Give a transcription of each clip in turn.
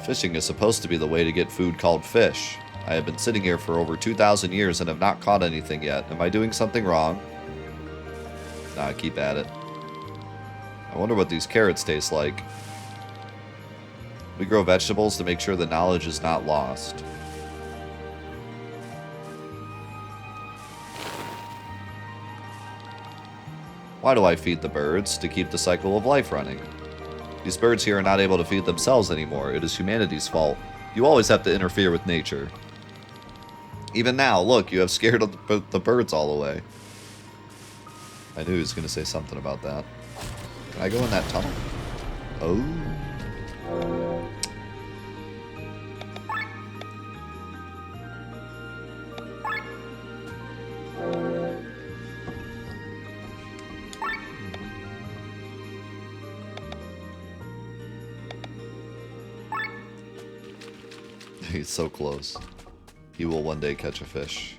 Fishing is supposed to be the way to get food called fish. I have been sitting here for over 2,000 years and have not caught anything yet. Am I doing something wrong? Nah, keep at it. I wonder what these carrots taste like. We grow vegetables to make sure the knowledge is not lost. Why do I feed the birds? To keep the cycle of life running. These birds here are not able to feed themselves anymore. It is humanity's fault. You always have to interfere with nature. Even now, look, you have scared the birds all away. I knew he was going to say something about that. Can I go in that tunnel? Oh. He's so close. He will one day catch a fish.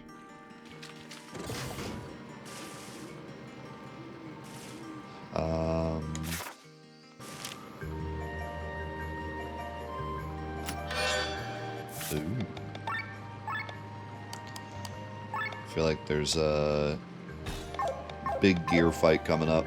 Ooh. I feel like there's a big gear fight coming up.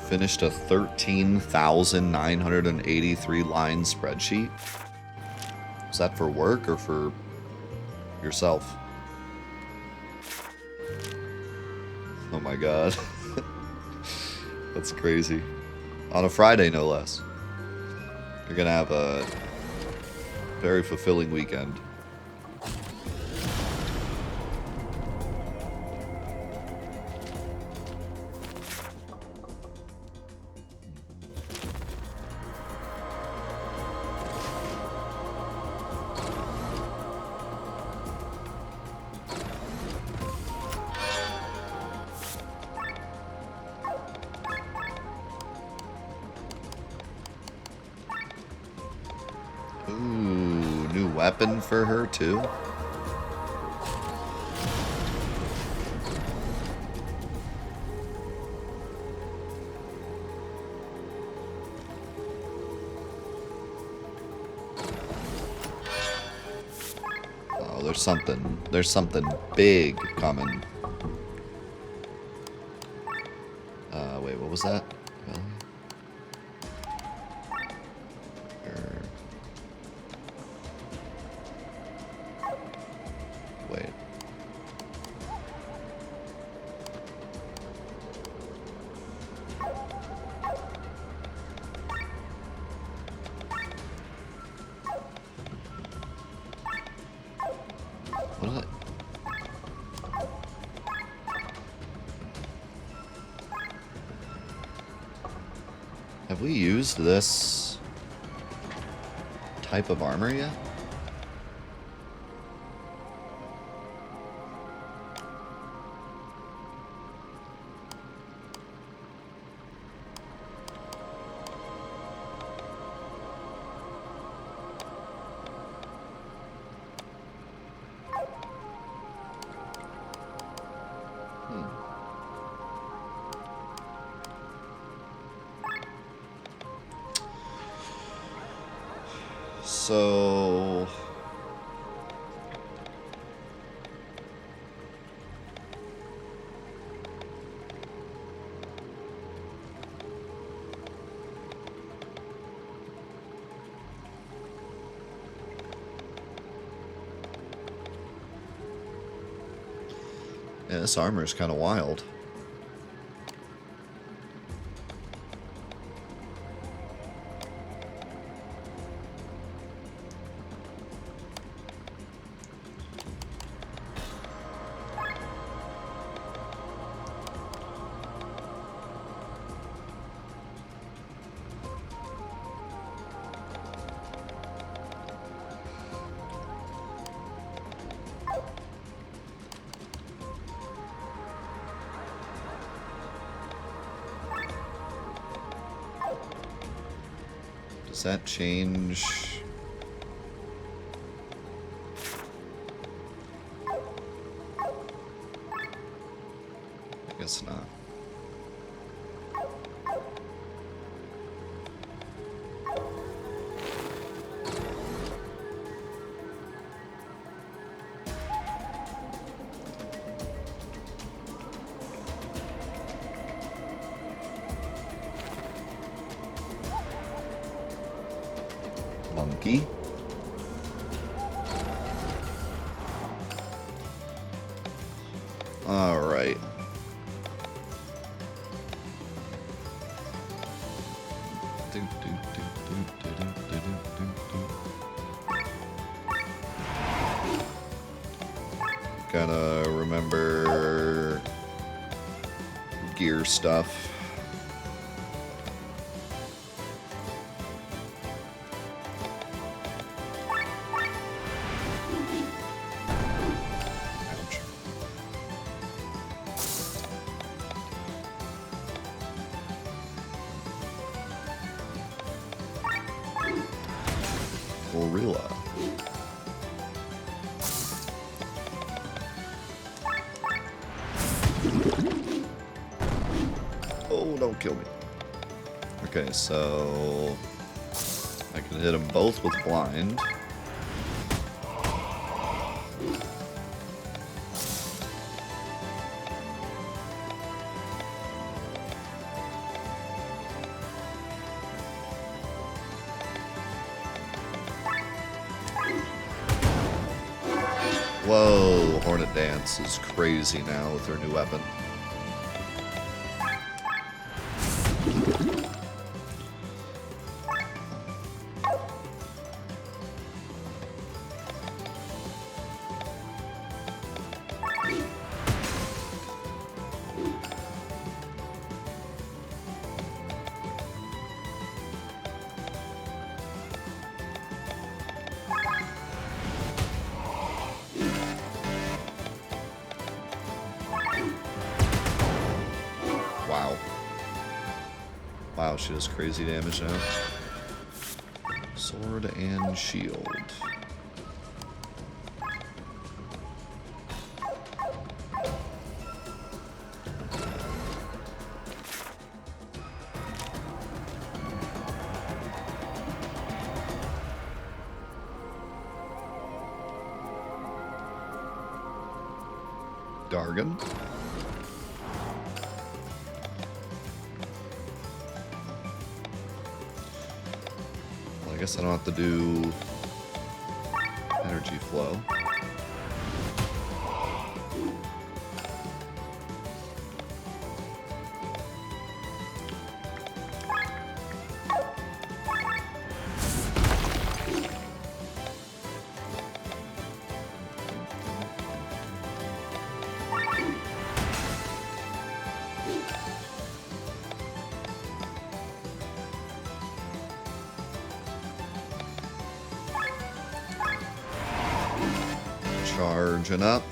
Finished a 13,983 line spreadsheet. Is that for work or for yourself? Oh my god. That's crazy. On a Friday, no less. You're gonna have a very fulfilling weekend. Weapon for her too. Oh, there's something big coming. Wait, what was that? Have we used this type of armor yet? So yeah, this armor is kind of wild. Does that change? I guess not. Monkey. All right. Gotta remember gear stuff. Gorilla. Oh, don't kill me. Okay, so I can hit them both with blind. Whoa, Hornet Dance is crazy now with her new weapon. Wow, she does crazy damage now. Sword and shield. Dargan. I guess I don't have to do energy flow. Charging up.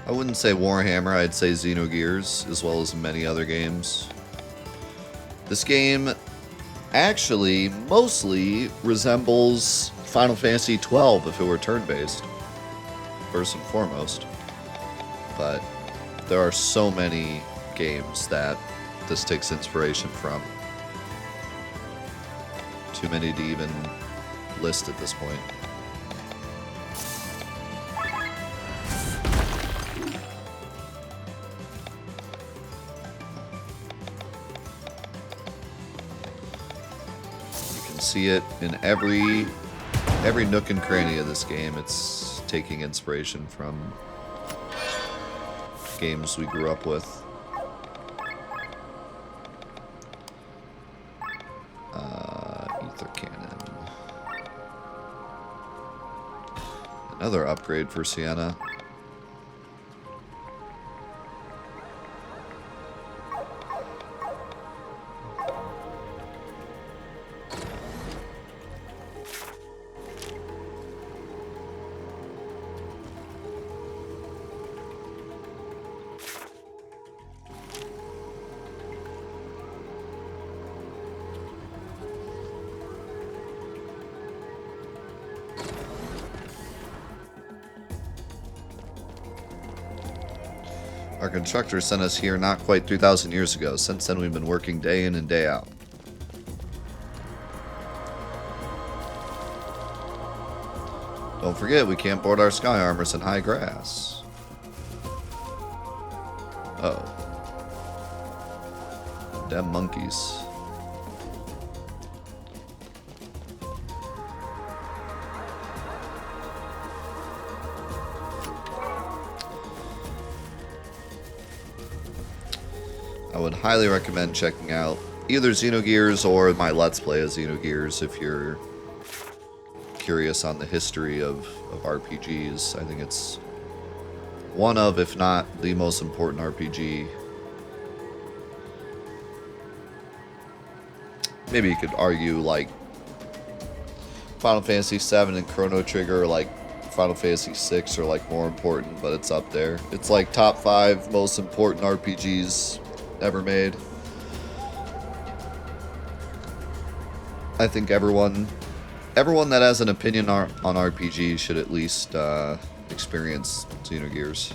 I wouldn't say Warhammer, I'd say Xenogears, as well as many other games. This game actually mostly resembles Final Fantasy XII if it were turn-based, first and foremost. But there are so many games that this takes inspiration from. Too many to even list at this point. You can see it in every nook and cranny of this game. It's taking inspiration from games we grew up with. Ether cannon. Another upgrade for Sienna. Our constructor sent us here not quite 3,000 years ago. Since then, we've been working day in and day out. Don't forget, we can't board our sky armors in high grass. Uh-oh. Damn monkeys. I would highly recommend checking out either Xenogears or my Let's Play of Xenogears if you're curious on the history of RPGs. I think it's one of, if not the most important RPG. Maybe you could argue like Final Fantasy VII and Chrono Trigger, like Final Fantasy VI are like more important, but it's up there. It's like top 5 most important RPGs ever made. I think everyone that has an opinion on RPG should at least experience Xenogears.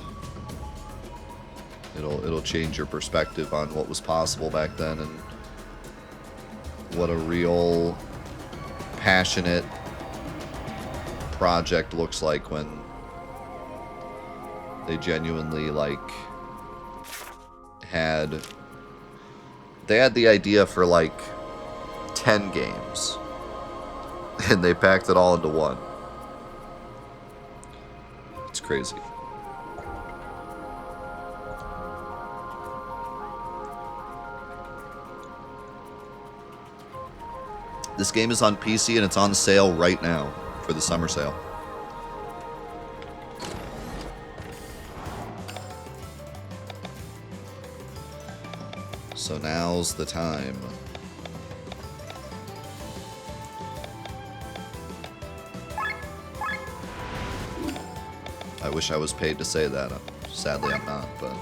It'll change your perspective on what was possible back then and what a real passionate project looks like when they genuinely like had the idea for like 10 games and they packed it all into one. It's crazy. This game is on PC and it's on sale right now for the summer sale. So now's the time. I wish I was paid to say that. Sadly, I'm not, but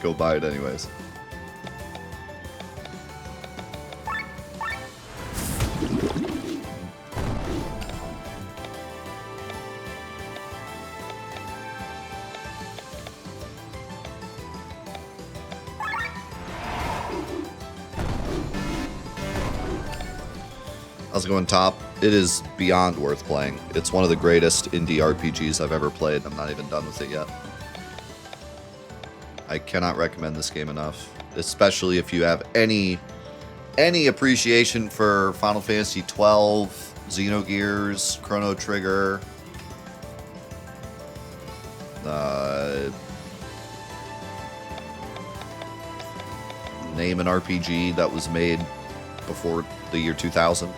go buy it anyways. How's it going, Top? It is beyond worth playing. It's one of the greatest indie RPGs I've ever played. I'm not even done with it yet. I cannot recommend this game enough, especially if you have any appreciation for Final Fantasy XII, Xenogears, Chrono Trigger, name an RPG that was made before the year 2000.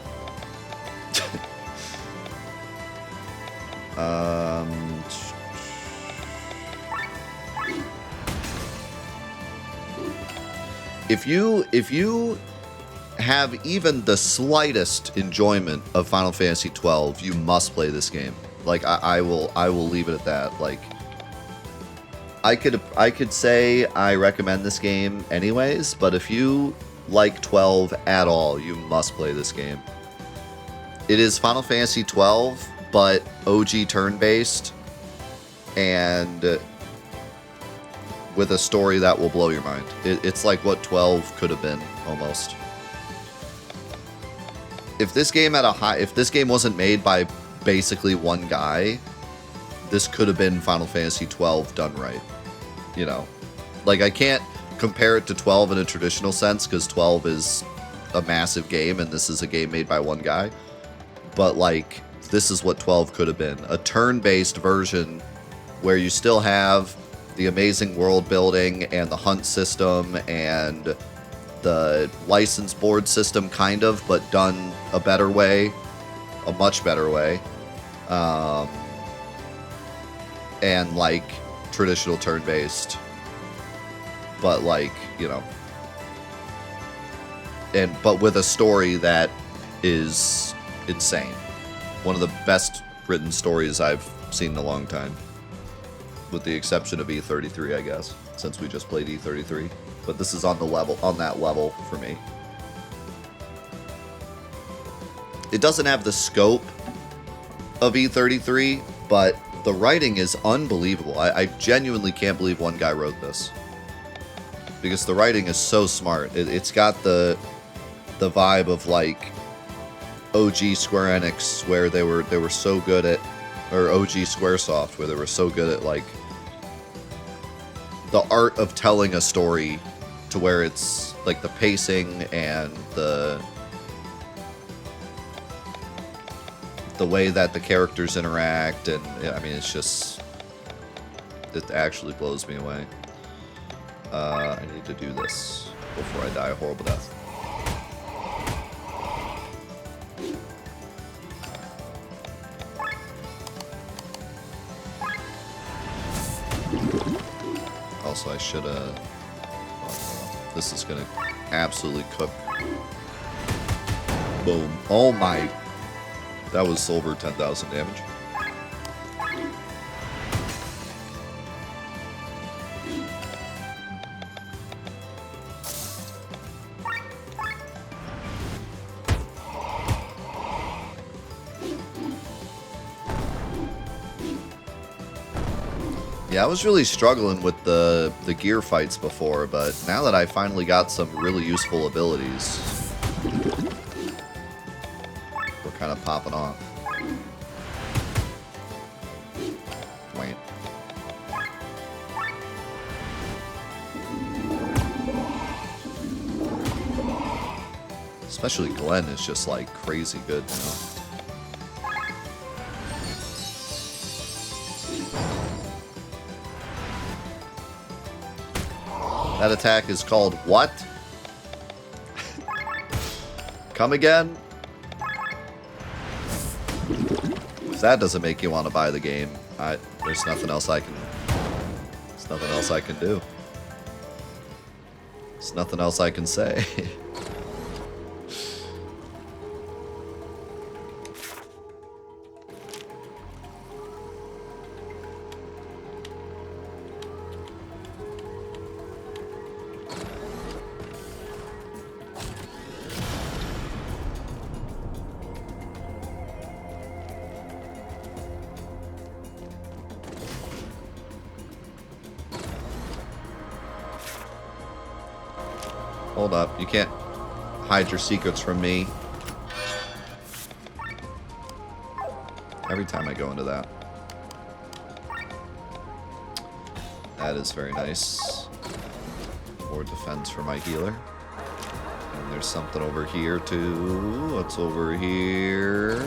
If you have even the slightest enjoyment of Final Fantasy XII, you must play this game. Like I will leave it at that. Like I could say I recommend this game anyways, but if you like 12 at all, you must play this game. It is Final Fantasy 12, but OG turn-based and with a story that will blow your mind. It's like what 12 could have been, almost. If this game wasn't made by basically one guy, this could have been Final Fantasy 12 done right. You know, like I can't compare it to 12 in a traditional sense because 12 is a massive game and this is a game made by one guy. But like, this is what 12 could have been. A turn-based version where you still have the amazing world building and the hunt system and the license board system, kind of, but done a better way, a much better way. And like traditional turn-based, but like, you know, but with a story that is insane. One of the best written stories I've seen in a long time, with the exception of E33, I guess, since we just played E33. But this is on that level for me. It doesn't have the scope of E33, but the writing is unbelievable. I genuinely can't believe one guy wrote this. Because the writing is so smart. It's got the vibe of like OG Square Enix, where they were so good at, or OG Squaresoft, where they were so good at like the art of telling a story, to where it's like the pacing and the way that the characters interact, and I mean, it's just, it actually blows me away. I need to do this before I die a horrible death. Also, I should have... this is gonna absolutely cook. Boom. Oh my... that was over 10,000 damage. Yeah, I was really struggling with the gear fights before, but now that I finally got some really useful abilities, we're kind of popping off. Wait. Especially Glenn is just like crazy good now. That attack is called what? Come again? If that doesn't make you want to buy the game, there's nothing else I can. There's nothing else I can do. There's nothing else I can say. Hold up, you can't hide your secrets from me. Every time I go into that. That is very nice. More defense for my healer. And there's something over here too. What's over here?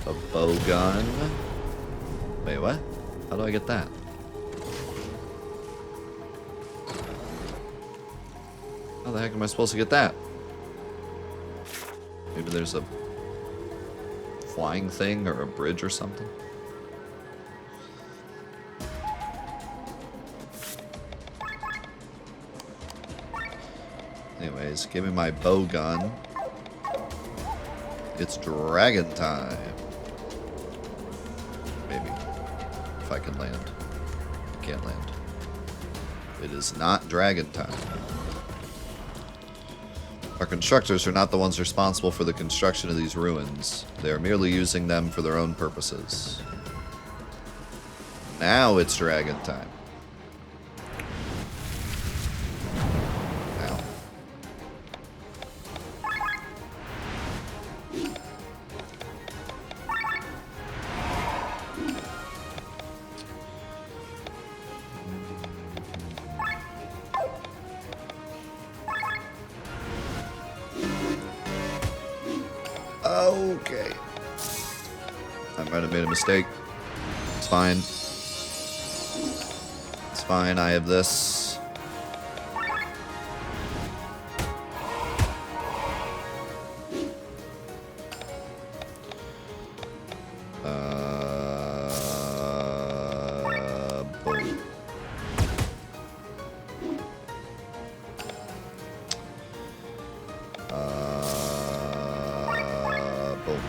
A bow gun. Wait, what? How do I get that? How the heck am I supposed to get that? Maybe there's a flying thing or a bridge or something. Anyways, give me my bow gun. It's dragon time. Maybe. If I can land. I can't land. It is not dragon time. Our constructors are not the ones responsible for the construction of these ruins. They are merely using them for their own purposes. Now it's dragon time. Now. Okay. I might have made a mistake. It's fine. It's fine, I have this. Boom. Boom.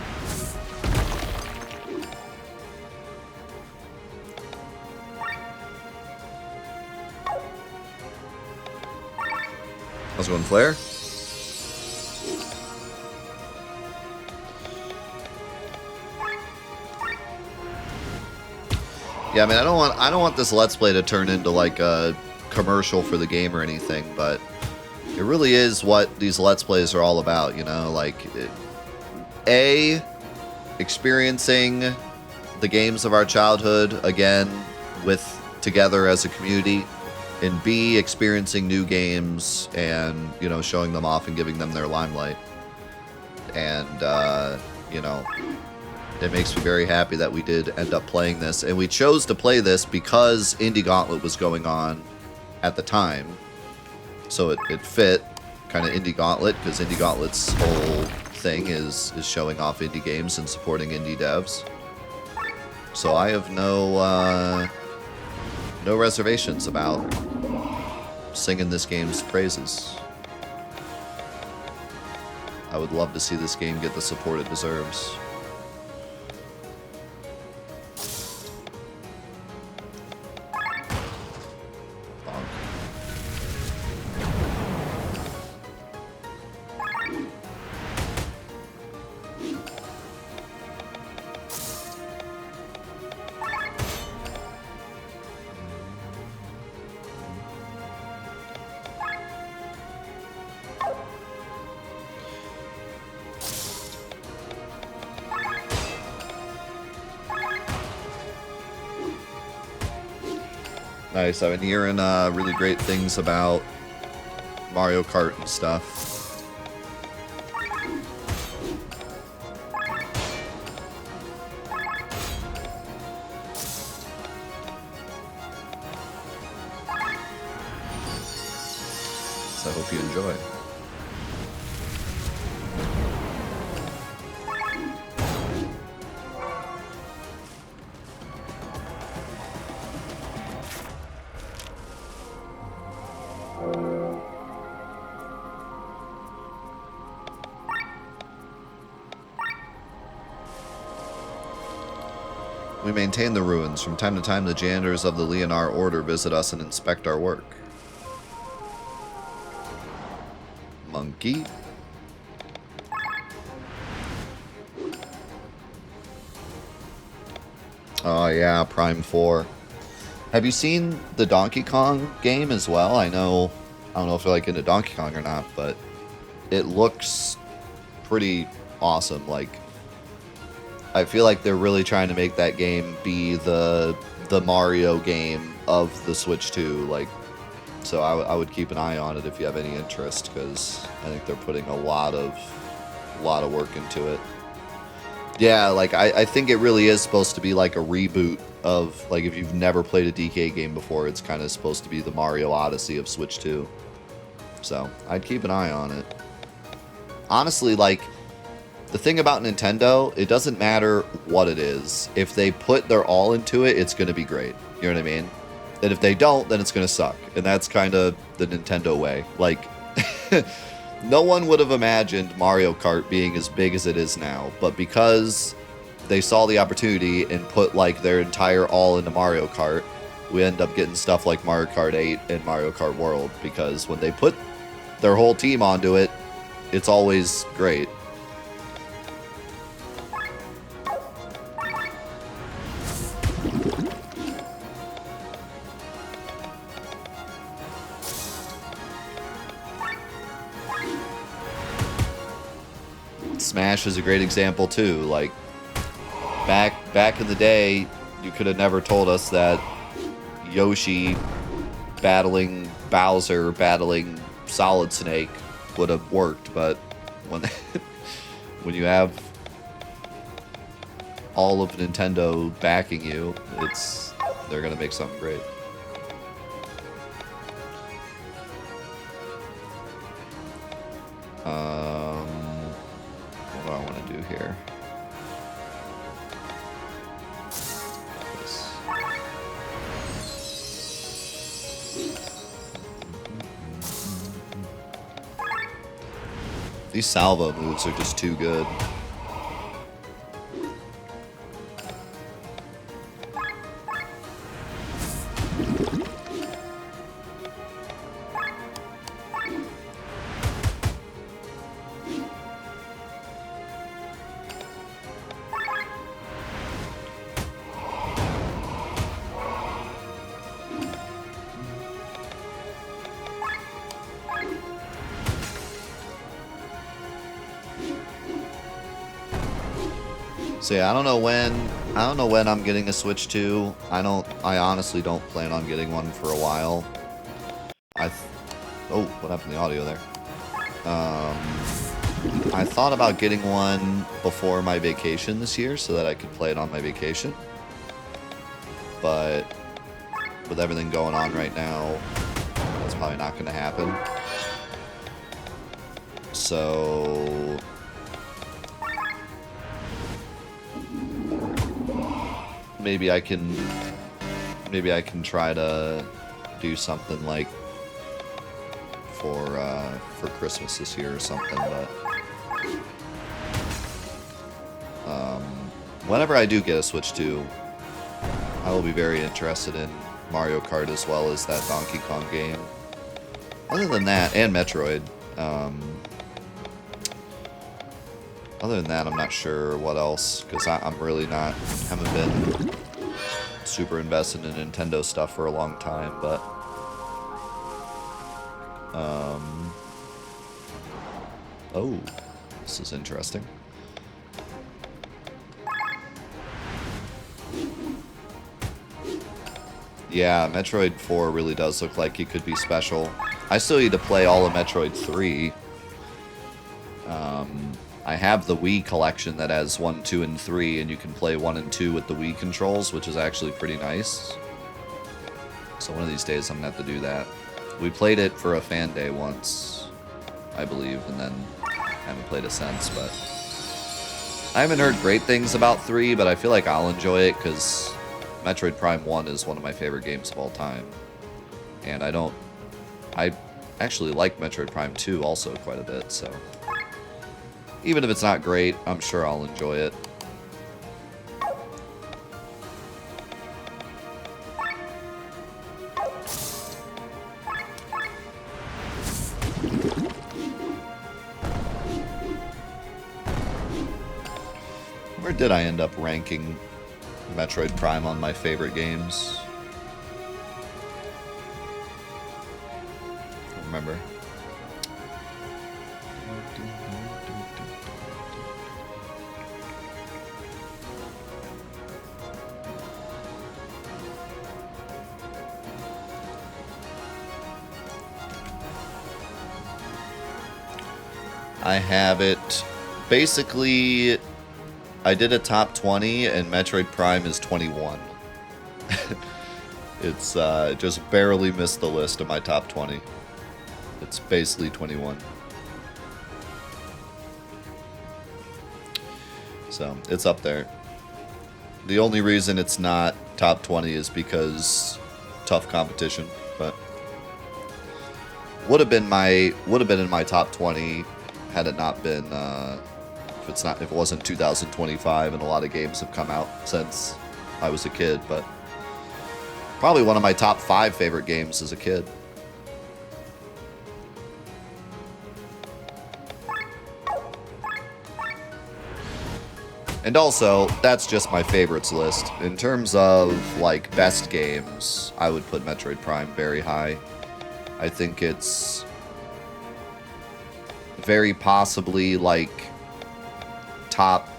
How's it going, Flare? Yeah, I mean, I don't want this Let's Play to turn into like a commercial for the game or anything, but it really is what these Let's Plays are all about, you know? Like, experiencing the games of our childhood again together as a community, and B, experiencing new games and, you know, showing them off and giving them their limelight. And, you know, it makes me very happy that we did end up playing this. And we chose to play this because Indie Gauntlet was going on at the time. So it fit kind of Indie Gauntlet, because Indie Gauntlet's whole thing is showing off indie games and supporting indie devs. So I have no reservations about singing this game's praises. I would love to see this game get the support it deserves. Nice. I've been hearing really great things about Mario Kart and stuff. So I hope you enjoy. We maintain the ruins. From time to time, the janitors of the Leonard Order visit us and inspect our work. Monkey. Oh yeah, Prime 4. Have you seen the Donkey Kong game as well? I don't know if you're like into Donkey Kong or not, but it looks pretty awesome. Like, I feel like they're really trying to make that game be the Mario game of the Switch 2. Like, so I would keep an eye on it if you have any interest, because I think they're putting a lot of work into it. Yeah, like I think it really is supposed to be like a reboot of, like, if you've never played a DK game before, it's kind of supposed to be the Mario Odyssey of Switch 2. So I'd keep an eye on it. Honestly, like, the thing about Nintendo, it doesn't matter what it is. If they put their all into it, it's going to be great. You know what I mean? And if they don't, then it's going to suck. And that's kind of the Nintendo way. Like, no one would have imagined Mario Kart being as big as it is now. But because they saw the opportunity and put, like, their entire all into Mario Kart, we end up getting stuff like Mario Kart 8 and Mario Kart World. Because when they put their whole team onto it, it's always great. Smash is a great example too. Like, back in the day, you could have never told us that Yoshi battling Bowser, battling Solid Snake would have worked, but when when you have all of Nintendo backing you, they're gonna make something great. What do I want to do here? These salvo moves are just too good. So yeah, I don't know when I'm getting a Switch 2. I honestly don't plan on getting one for a while. Oh, what happened to the audio there? I thought about getting one before my vacation this year so that I could play it on my vacation. But with everything going on right now, that's probably not going to happen. So maybe I can try to do something like for Christmas this year or something, but whenever I do get a Switch 2, I will be very interested in Mario Kart as well as that Donkey Kong game. Other than that, and Metroid. Other than that, I'm not sure what else, because I'm really haven't been super invested in Nintendo stuff for a long time, but oh, this is interesting. Yeah, Metroid 4 really does look like it could be special. I still need to play all of Metroid 3. I have the Wii collection that has 1, 2, and 3, and you can play 1 and 2 with the Wii controls, which is actually pretty nice. So one of these days I'm going to have to do that. We played it for a fan day once, I believe, and then haven't played it since, but I haven't heard great things about 3, but I feel like I'll enjoy it because Metroid Prime 1 is one of my favorite games of all time. And I actually like Metroid Prime 2 also quite a bit, so even if it's not great, I'm sure I'll enjoy it. Where did I end up ranking Metroid Prime on my favorite games? I don't remember. I have it. Basically, I did a top 20, and Metroid Prime is 21. It's just barely missed the list of my top 20. It's basically 21. So, it's up there. The only reason it's not top 20 is because tough competition, but would have been in my top 20 had it not been if it wasn't 2025, and a lot of games have come out since I was a kid, but probably one of my top 5 favorite games as a kid. And also, that's just my favorites list. In terms of, like, best games, I would put Metroid Prime very high. I think it's very possibly, like, top,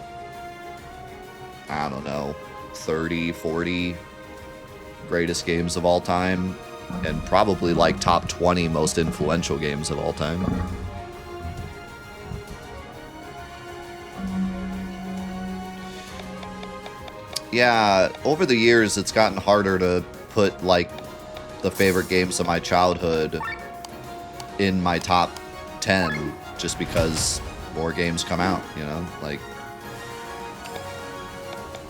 I don't know, 30, 40 greatest games of all time, and probably, like, top 20 most influential games of all time. Yeah, over the years, it's gotten harder to put, like, the favorite games of my childhood in my top 10, just because more games come out, you know? Like,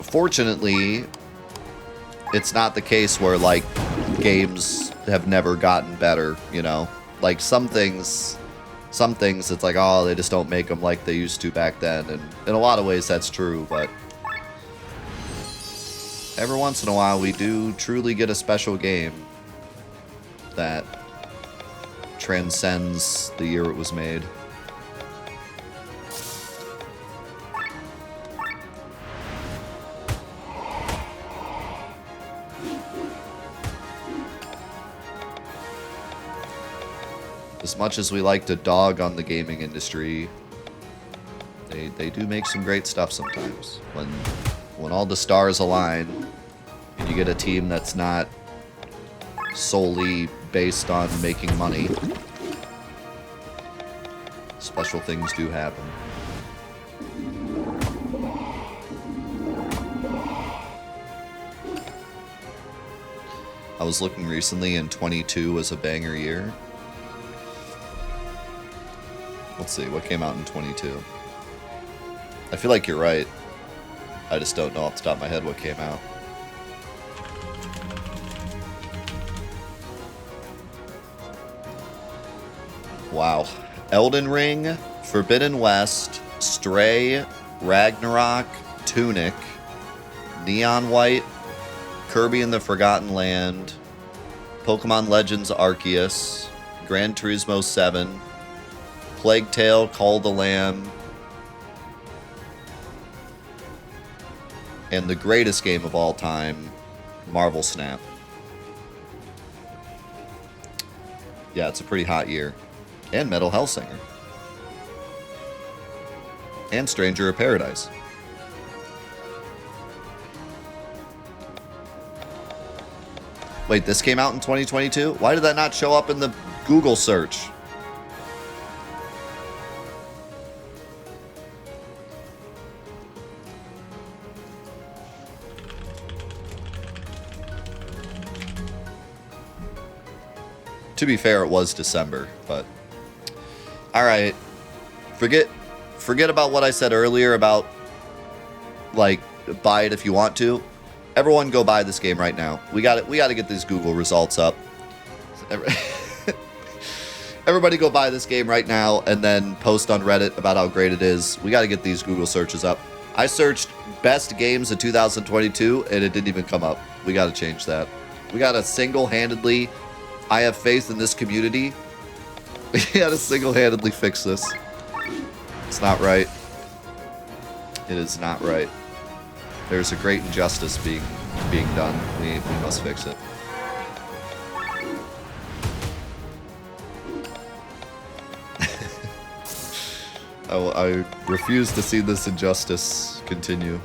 fortunately, it's not the case where, like, games have never gotten better, you know? Like, some things, it's like, oh, they just don't make them like they used to back then, and in a lot of ways, that's true, but every once in a while, we do truly get a special game that transcends the year it was made. As much as we like to dog on the gaming industry, they they do make some great stuff sometimes. When all the stars align and you get a team that's not solely based on making money, special things do happen. I was looking recently and 22 was a banger year. Let's see, what came out in 22? I feel like you're right. I just don't know off the top of my head what came out. Wow. Elden Ring, Forbidden West, Stray, Ragnarok, Tunic, Neon White, Kirby and the Forgotten Land, Pokemon Legends Arceus, Gran Turismo 7, Plague Tale, Call the Lamb, and the greatest game of all time, Marvel Snap. Yeah, it's a pretty hot year. And Metal Hellsinger. And Stranger of Paradise. Wait, this came out in 2022? Why did that not show up in the Google search? To be fair, it was December, but... Alright. Forget about what I said earlier about, like, buy it if you want to. Everyone go buy this game right now. We got to get these Google results up. Everybody go buy this game right now and then post on Reddit about how great it is. We got to get these Google searches up. I searched best games of 2022 and it didn't even come up. We got to change that. We got to single-handedly... I have faith in this community. We got to single-handedly fix this. It's not right. It is not right. There's a great injustice being done. We must fix it. I refuse to see this injustice continue.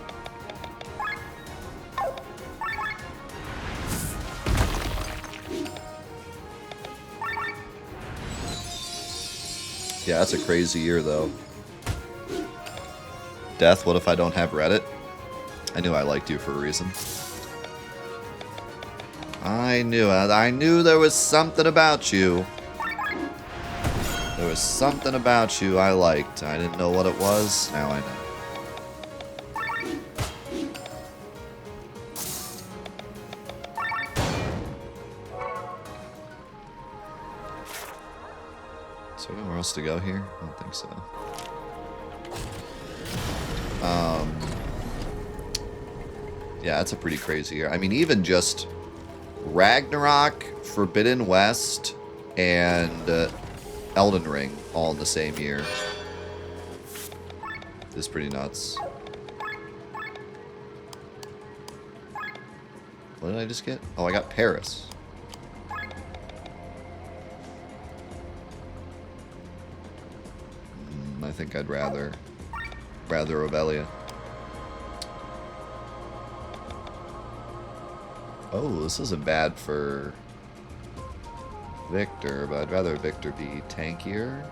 Yeah, that's a crazy year, though. Death, what if I don't have Reddit? I knew I liked you for a reason. I knew there was something about you. There was something about you I liked. I didn't know what it was. Now I know. Is there anywhere else to go here? I don't think so. Yeah, that's a pretty crazy year. I mean, even just Ragnarok, Forbidden West, and Elden Ring all in the same year is pretty nuts. What did I just get? Oh, I got Paris. I think I'd rather Revelia. Oh, this isn't bad for Victor, but I'd rather Victor be tankier.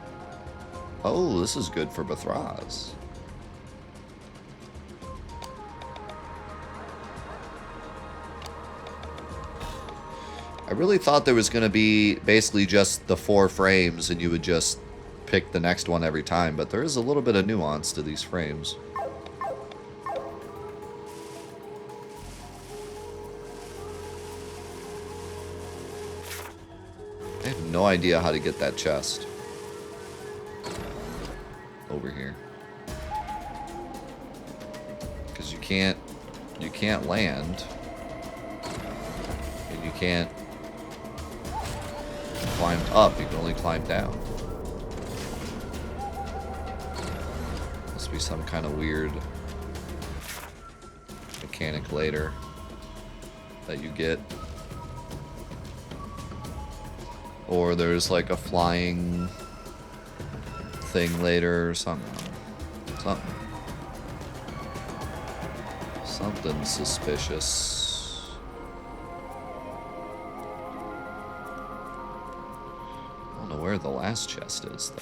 Oh, this is good for Bethraz. I really thought there was going to be basically just the 4 frames and you would just pick the next one every time, but there is a little bit of nuance to these frames. I have no idea how to get that chest over here, because you can't land and you can't climb up, you can only climb down. Must be some kind of weird mechanic later that you get. Or there's like a flying thing later or something. Something suspicious. I don't know where the last chest is, though.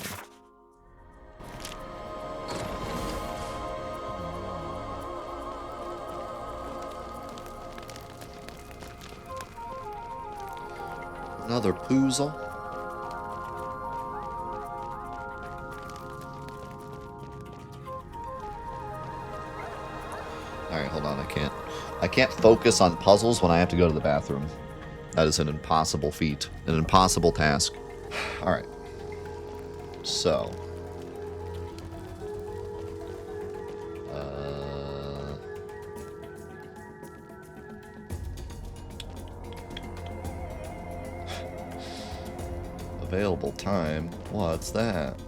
Another poozle. Alright, hold on, I can't focus on puzzles when I have to go to the bathroom. That is an impossible feat. An impossible task. Alright. So. Available time? What's that?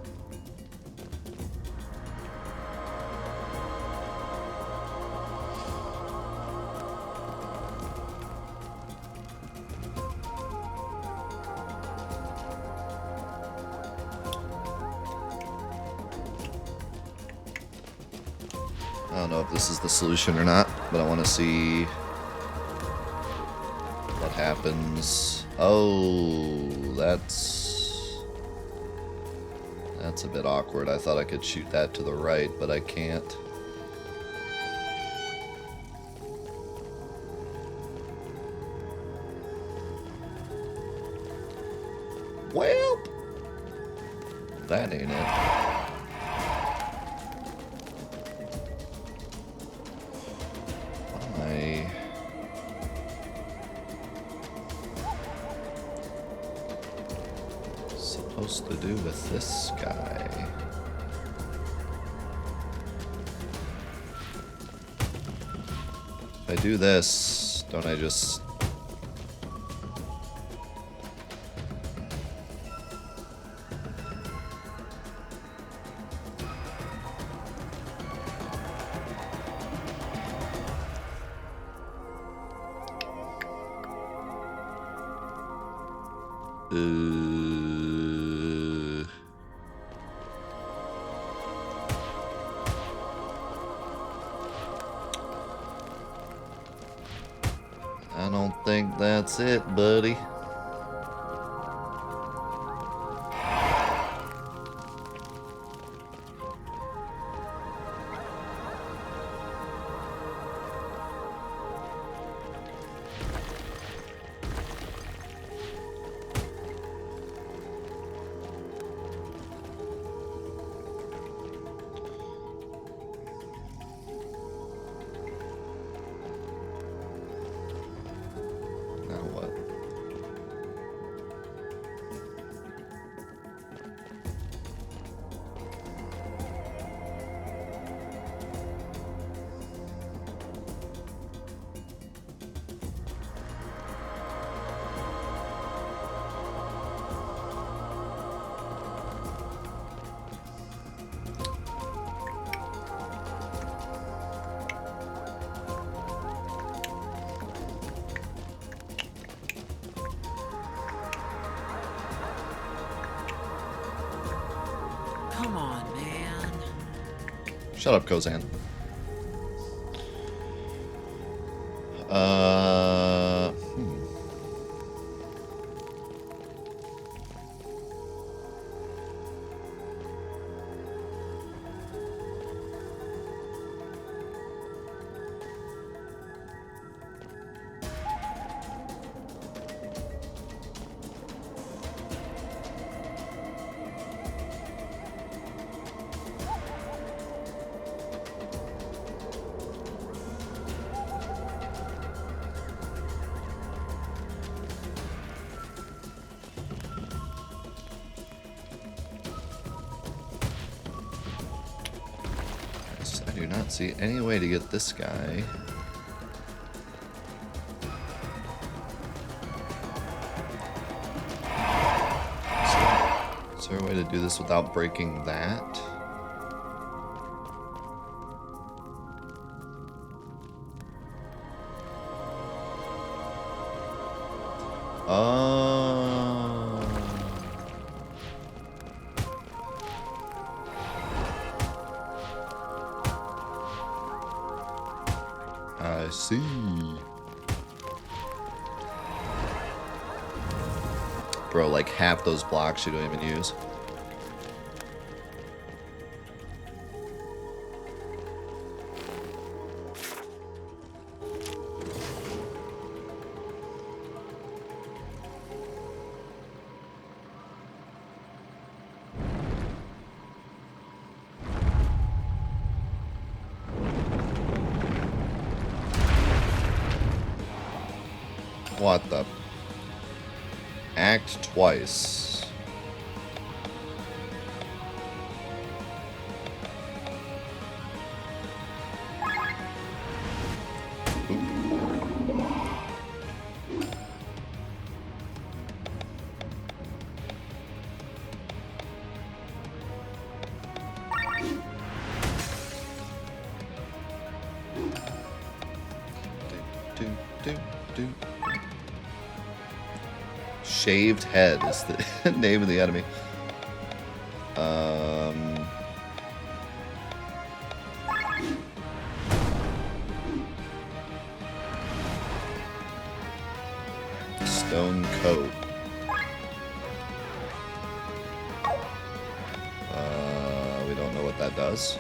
I don't know if this is the solution or not, but I want to see what happens. Oh, that's a bit awkward. I thought I could shoot that to the right, but I can't. Well, that ain't it. Supposed to do with this guy? If I do this, don't I just... I don't think that's it, buddy. Come on, man. Shut up, Kozan. I do not see any way to get this guy. Is there a way to do this without breaking that? I see. Bro, like half those blocks you don't even use. What the? Act twice. Do. Shaved head is the name of the enemy. Stone coat. We don't know what that does.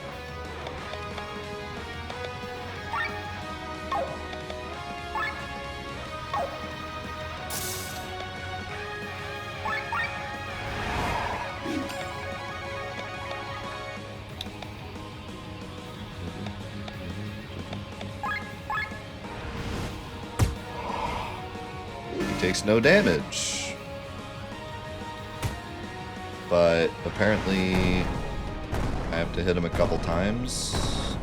Takes no damage. But apparently I have to hit him a couple times.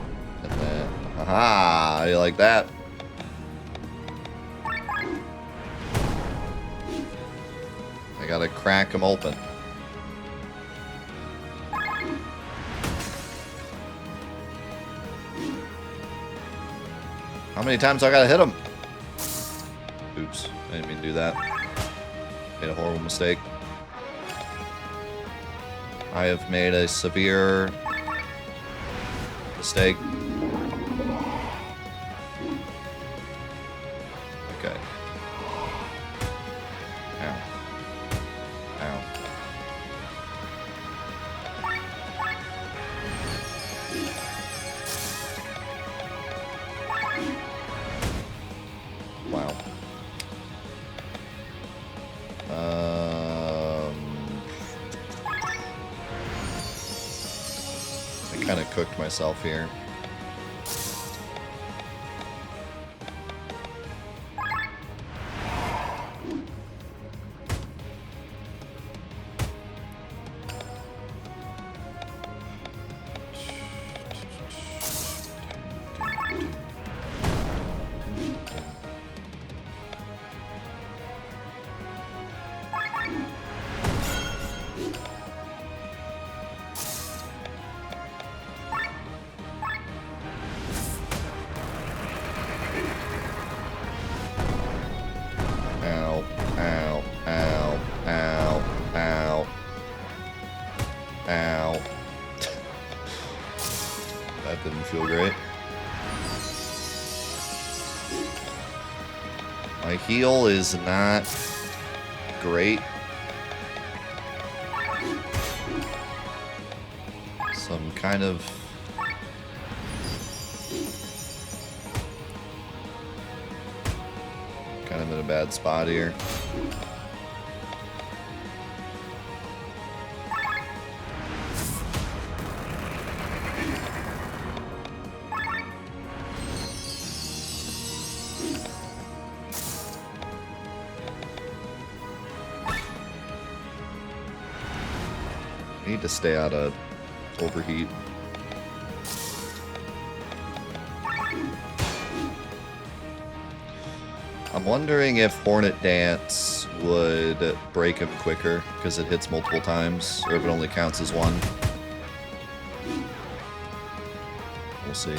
And then, haha, you like that? I gotta crack him open. How many times do I gotta hit him? Oops, I didn't mean to do that. Made a horrible mistake. I have made a severe mistake. Okay. Ow. Ow. Wow. I kind of cooked myself here. Ow, ow, ow, ow, ow. Ow. That didn't feel great. My heal is not great. So I'm kind of... kind of in a bad spot here. Need to stay out of overheat. I'm wondering if Hornet Dance would break him quicker because it hits multiple times, or if it only counts as one. We'll see.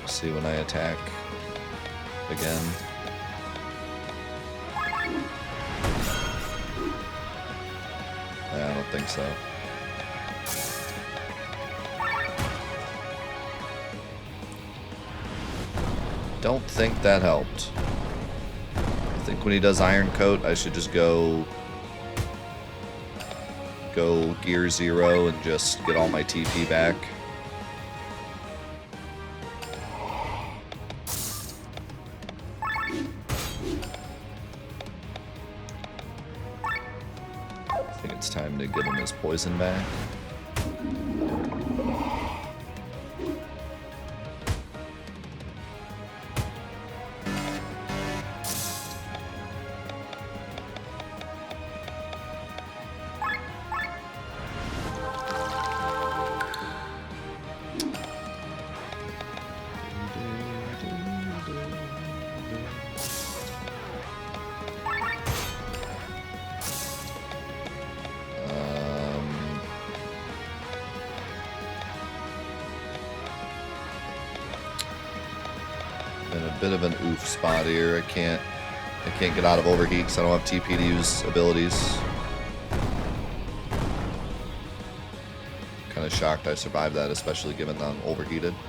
See when I attack again. I don't think so. don't think that helped. I think when he does Iron Coat, I should just go Gear 0 and just get all my TP back. I think it's time to give him his poison back. In a bit of an oof spot here. I can't get out of overheat because I don't have TP to use abilities. Kind of shocked I survived that, especially given that I'm overheated. I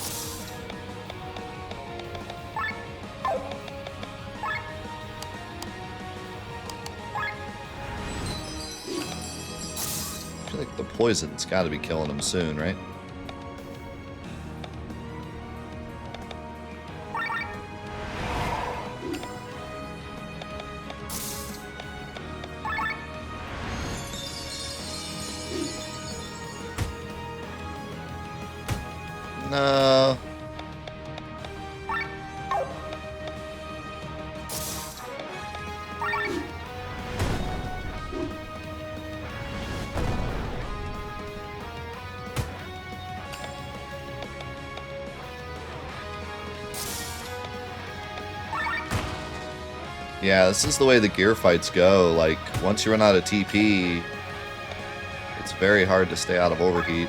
feel like the poison's got to be killing him soon, right? No. Yeah, this is the way the gear fights go. Like, once you run out of TP, it's very hard to stay out of overheat.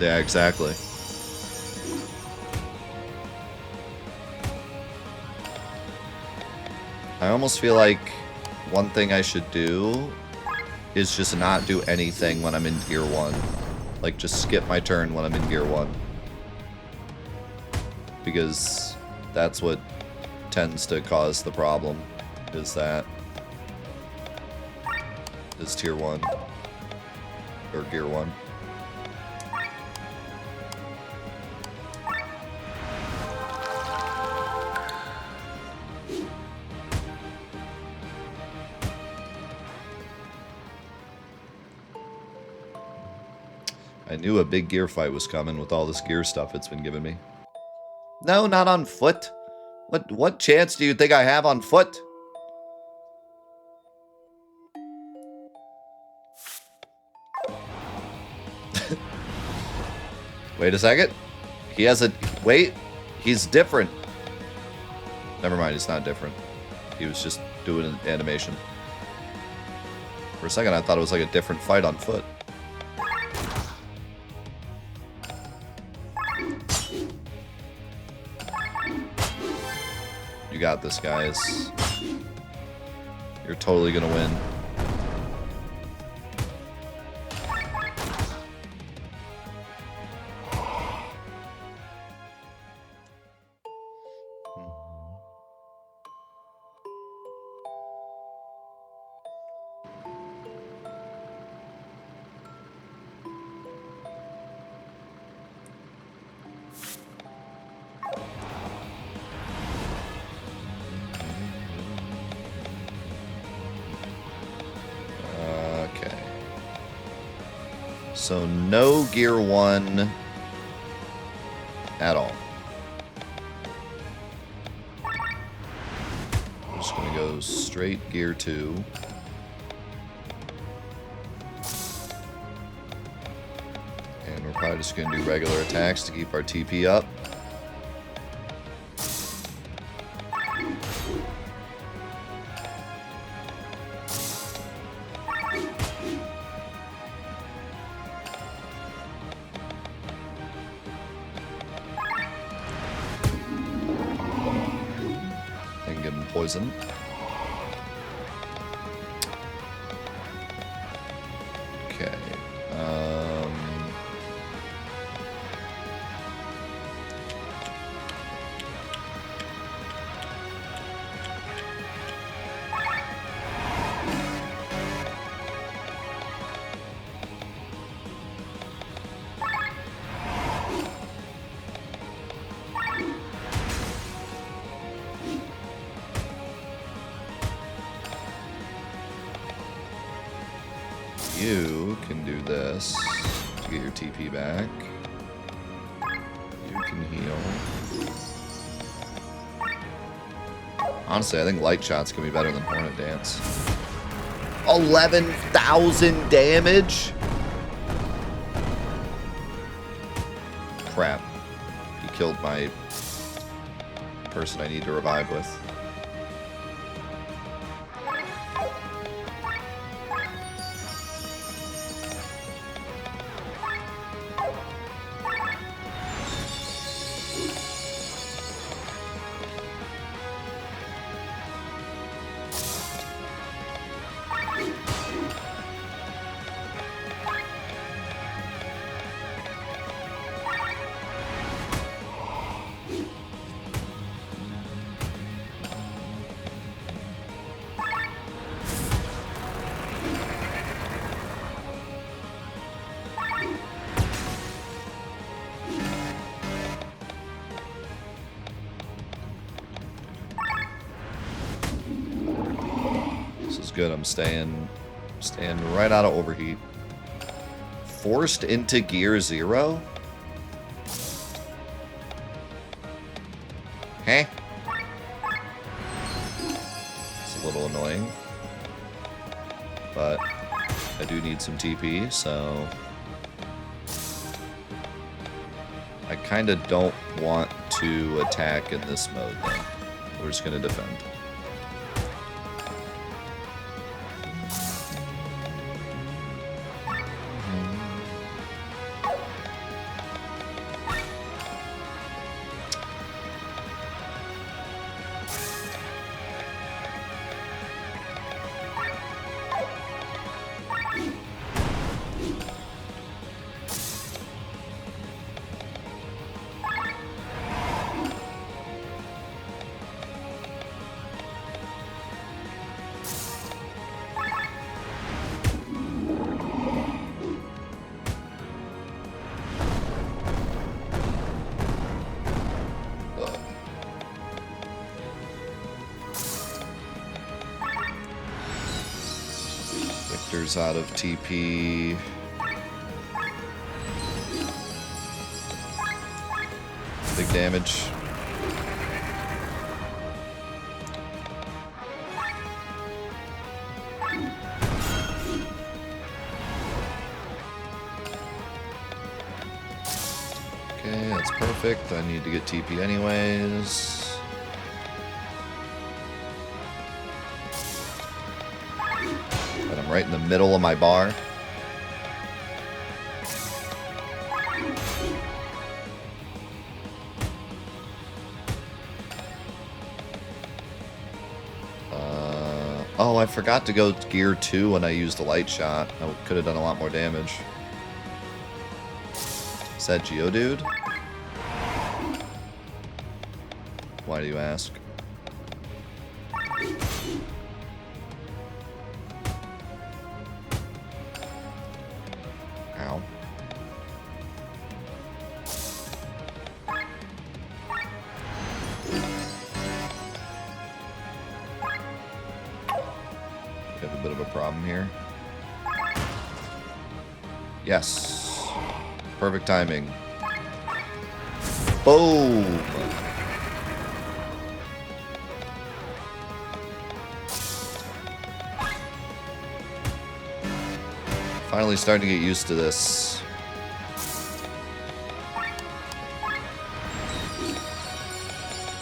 Yeah, exactly. I almost feel like one thing I should do is just not do anything when I'm in Gear 1. Like, just skip my turn when I'm in Gear 1. Because that's what tends to cause the problem, is Tier 1. Or Gear 1. I knew a big gear fight was coming with all this gear stuff it's been giving me. No, not on foot. What chance do you think I have on foot? Wait a second. He has a... Wait. He's different. Never mind, he's not different. He was just doing an animation. For a second, I thought it was like a different fight on foot. You got this, guys. You're totally gonna win. So no Gear 1 at all. I'm just going to go straight Gear 2. And we're probably just going to do regular attacks to keep our TP up. Poison. Okay. You can do this to get your TP back. You can heal. Honestly, I think Light Shot's gonna be better than Hornet Dance. 11,000 damage? Crap. He killed my person I need to revive with. Good, I'm staying right out of overheat. Forced into gear 0? Huh? It's a little annoying. But I do need some TP, so I kind of don't want to attack in this mode though. We're just gonna defend. Out of TP. Big damage. Okay, that's perfect. I need to get TP anyways. Right in the middle of my bar. Oh, I forgot to go gear 2 when I used the light shot. I could have done a lot more damage. Is that Geodude? Why do you ask? Yes. Perfect timing. Boom. Finally starting to get used to this.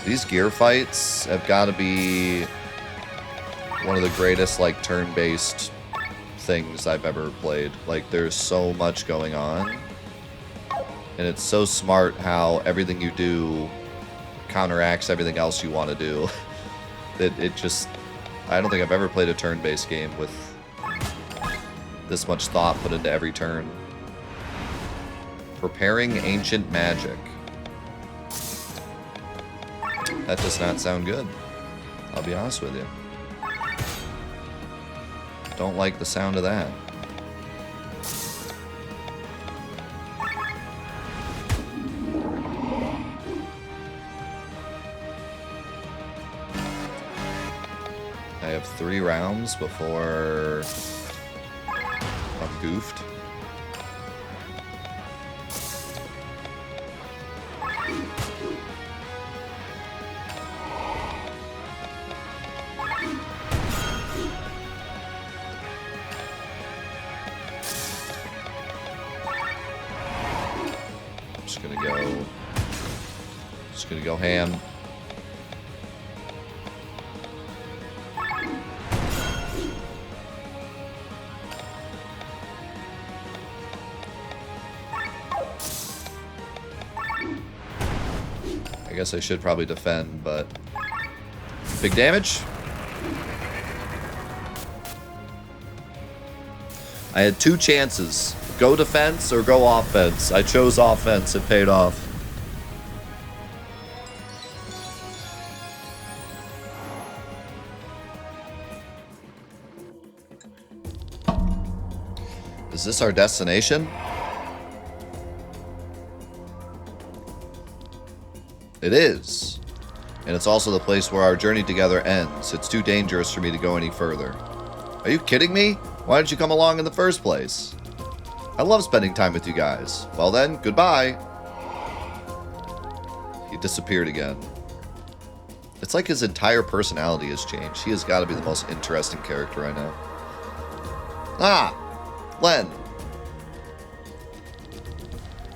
These gear fights have got to be one of the greatest, like, turn-based things I've ever played. Like, there's so much going on, and it's so smart how everything you do counteracts everything else you want to do. It just, I don't think I've ever played a turn-based game with this much thought put into every turn. Preparing ancient magic. That does not sound good. I'll be honest with you. Don't like the sound of that. I have 3 rounds before... goofed. Just gonna go ham. I guess I should probably defend, but big damage. I had two chances. Go defense or go offense. I chose offense. It paid off. Is this our destination? It is. And it's also the place where our journey together ends. It's too dangerous for me to go any further. Are you kidding me? Why didn't you come along in the first place? I love spending time with you guys. Well then, goodbye. He disappeared again. It's like his entire personality has changed. He has got to be the most interesting character I know. Ah! Len.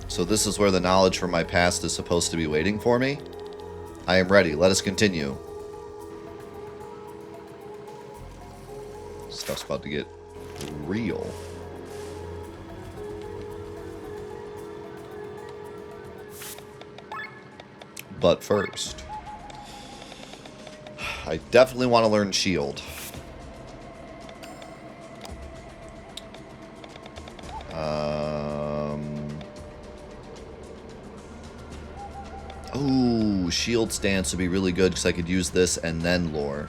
So this is where the knowledge from my past is supposed to be waiting for me? I am ready. Let us continue. Stuff's about to get real. But first, I definitely want to learn shield. Oh, shield stance would be really good because I could use this and then lore.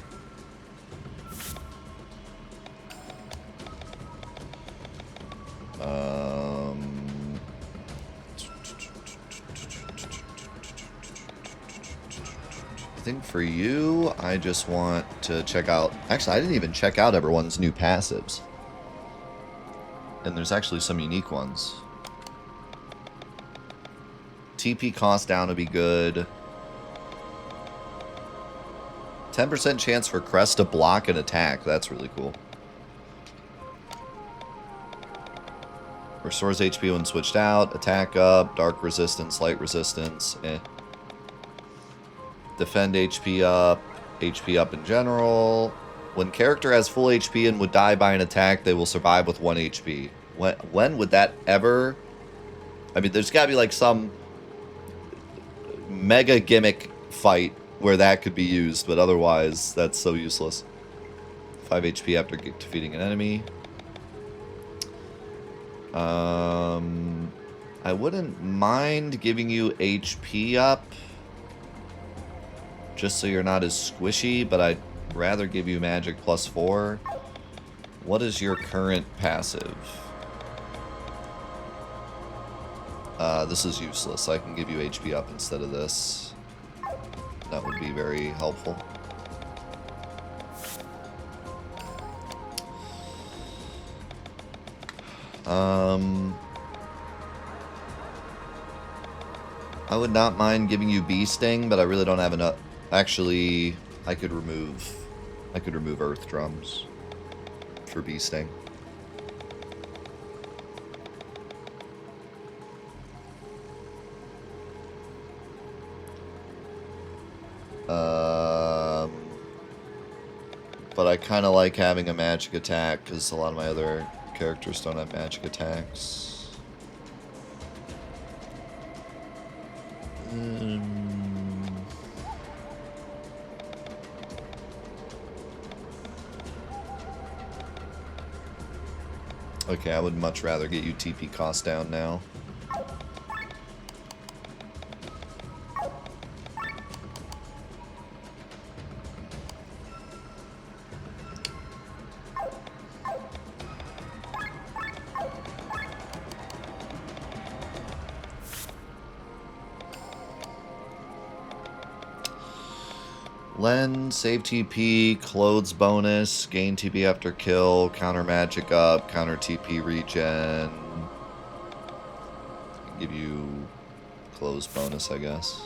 I think for you, I just want to check out... Actually, I didn't even check out everyone's new passives. And there's actually some unique ones. TP cost down would be good. 10% chance for Crest to block an attack. That's really cool. Restores HP when switched out. Attack up. Dark resistance. Light resistance. Defend HP up. HP up in general. When character has full HP and would die by an attack, they will survive with 1 HP. When would that ever... I mean, there's got to be like some mega gimmick fight where that could be used, but otherwise, that's so useless. 5 HP after defeating an enemy. I wouldn't mind giving you HP up, just so you're not as squishy, but I'd rather give you magic +4. What is your current passive? This is useless. I can give you HP up instead of this. That would be very helpful. I would not mind giving you Bee Sting, but I really don't have enough. Actually, I could remove Earth Drums for Bee Sting. But I kind of like having a magic attack because a lot of my other characters don't have magic attacks. Okay, I would much rather get you TP cost down now. Lend, save TP, clothes bonus, gain TP after kill, counter magic up, counter TP regen. Give you clothes bonus, I guess.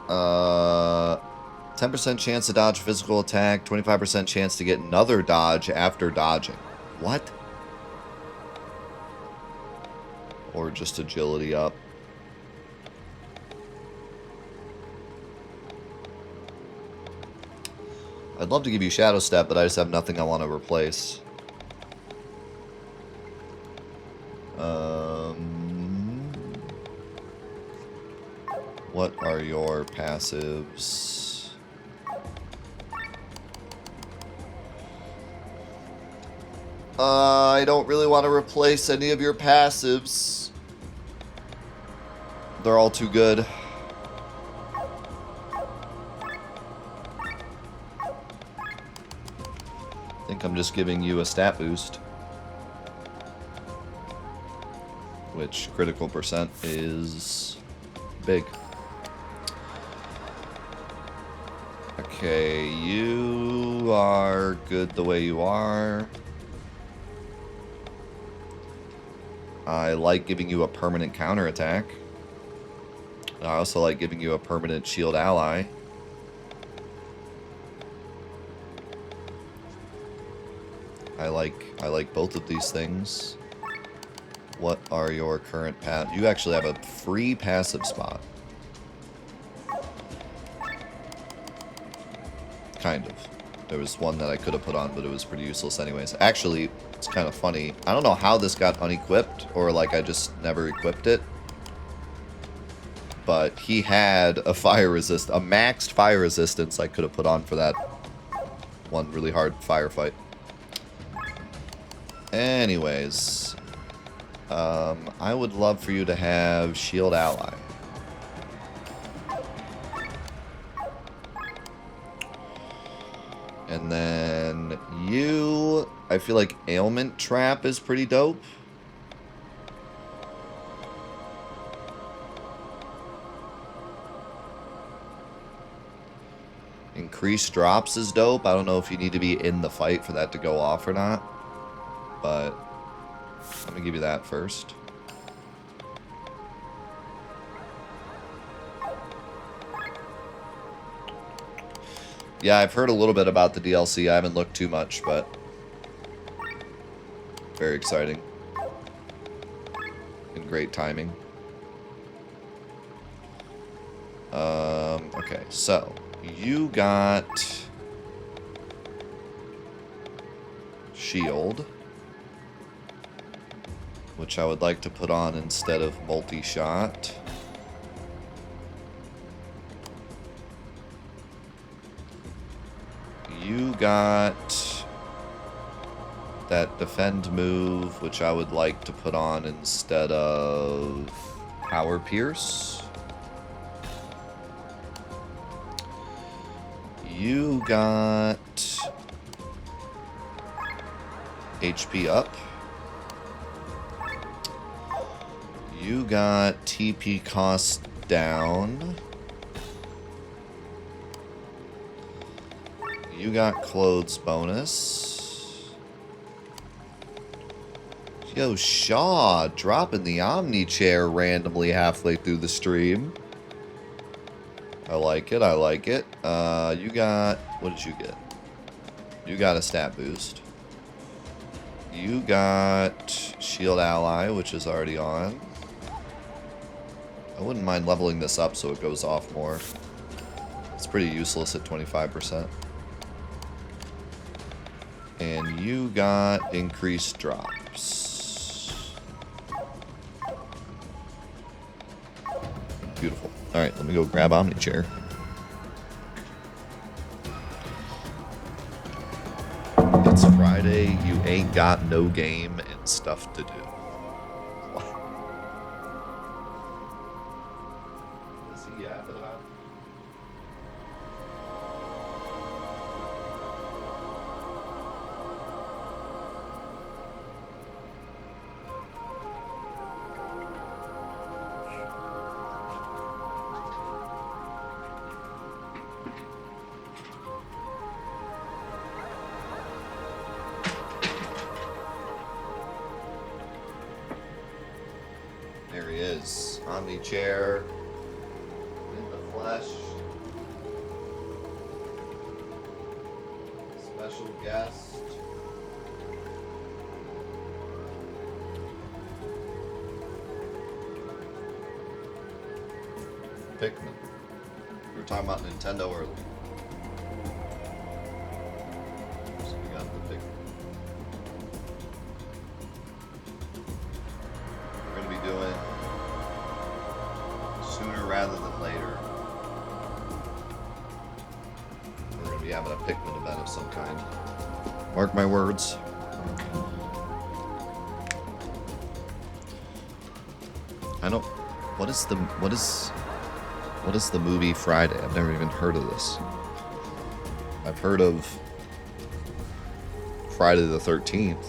10% chance to dodge physical attack, 25% chance to get another dodge after dodging. What? Or just agility up. I'd love to give you Shadow Step, but I just have nothing I want to replace. What are your passives? I don't really want to replace any of your passives. They're all too good. I think I'm just giving you a stat boost. Which critical percent is big. Okay, you are good the way you are. I like giving you a permanent counterattack. I also like giving you a permanent shield ally. I like both of these things. What are your current You actually have a free passive spot. Kind of. There was one that I could have put on, but it was pretty useless anyways. Actually, it's kind of funny. I don't know how this got unequipped, or like I just never equipped it. But he had a maxed fire resistance I could have put on for that one really hard firefight. Anyways, I would love for you to have Shield Ally. And then you, I feel like Ailment Trap is pretty dope. Increased drops is dope. I don't know if you need to be in the fight for that to go off or not. But let me give you that first. Yeah, I've heard a little bit about the DLC. I haven't looked too much, but very exciting. And great timing. Okay, so you got Shield, which I would like to put on instead of multi-shot. You got that defend move, which I would like to put on instead of Power Pierce. You got HP up. You got TP cost down. You got clothes bonus. Yo, Shaw dropping the Omni chair randomly halfway through the stream. I like it, I like it. You got... What did you get? You got a stat boost. You got Shield Ally, which is already on. I wouldn't mind leveling this up so it goes off more. It's pretty useless at 25%. And you got increased drops. Beautiful. Alright, let me go grab Omnichair. It's Friday, you ain't got no game and stuff to do. Omni chair. In the flesh. Special guest. Pikmin. We were talking about Nintendo earlier. So we got the Pikmin. We're going to be doing sooner rather than later. We're going to be having a Pikmin event of some kind. Mark my words. I don't. What is the movie Friday? I've never even heard of this. I've heard of Friday the 13th.